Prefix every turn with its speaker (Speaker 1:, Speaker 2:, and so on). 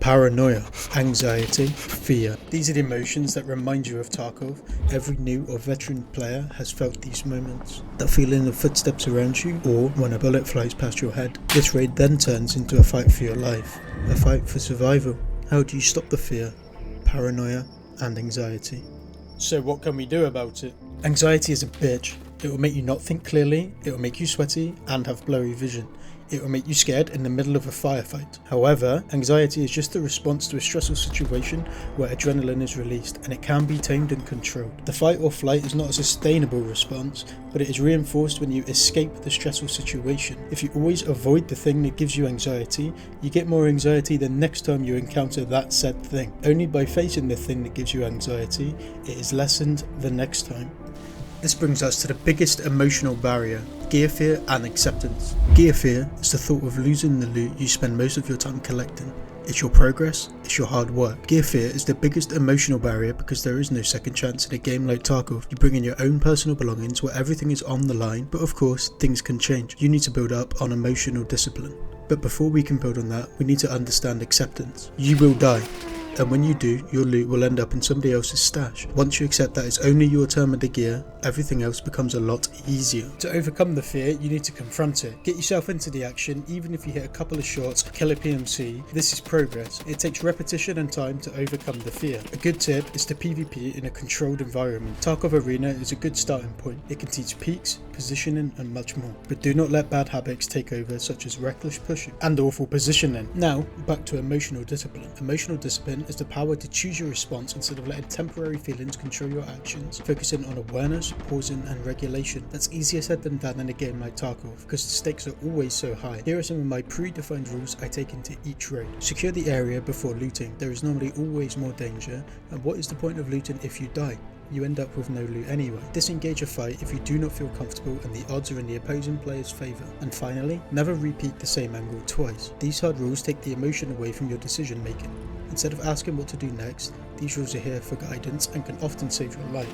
Speaker 1: Paranoia, anxiety, fear. These are the emotions that remind you of Tarkov. Every new or veteran player has felt these moments. That feeling of footsteps around you, or when a bullet flies past your head. This raid then turns into a fight for your life, a fight for survival. How do you stop the fear, paranoia, and anxiety? So what can we do about it? Anxiety is a bitch. It will make you not think clearly, it will make you sweaty and have blurry vision. It will make you scared in the middle of a firefight. However, anxiety is just a response to a stressful situation where adrenaline is released, and it can be tamed and controlled. The fight or flight is not a sustainable response, but it is reinforced when you escape the stressful situation. If you always avoid the thing that gives you anxiety, you get more anxiety the next time you encounter that said thing. Only by facing the thing that gives you anxiety, it is lessened the next time. This brings us to the biggest emotional barrier, gear fear and acceptance. Gear fear is the thought of losing the loot you spend most of your time collecting. It's your progress, it's your hard work. Gear fear is the biggest emotional barrier because there is no second chance in a game like Tarkov. You bring in your own personal belongings where everything is on the line, but of course, things can change. You need to build up on emotional discipline. But before we can build on that, we need to understand acceptance. You will die. And when you do, your loot will end up in somebody else's stash. Once you accept that it's only your turn with the gear, everything else becomes a lot easier. To overcome the fear, you need to confront it. Get yourself into the action, even if you hit a couple of shots, kill a PMC. This is progress. It takes repetition and time to overcome the fear. A good tip is to PvP in a controlled environment. Tarkov Arena is a good starting point. It can teach peeks, positioning and much more. But do not let bad habits take over, such as reckless pushing and awful positioning. Now, back to emotional discipline. Emotional discipline is the power to choose your response instead of letting temporary feelings control your actions, focusing on awareness, pausing and regulation. That's easier said than done in a game like Tarkov because the stakes are always so high. Here are some of my predefined rules I take into each raid. Secure the area before looting. There is normally always more danger, and what is the point of looting if you die? You end up with no loot anyway. Disengage a fight if you do not feel comfortable and the odds are in the opposing player's favour. And finally, never repeat the same angle twice. These hard rules take the emotion away from your decision making. Instead of asking what to do next, these rules are here for guidance and can often save your life.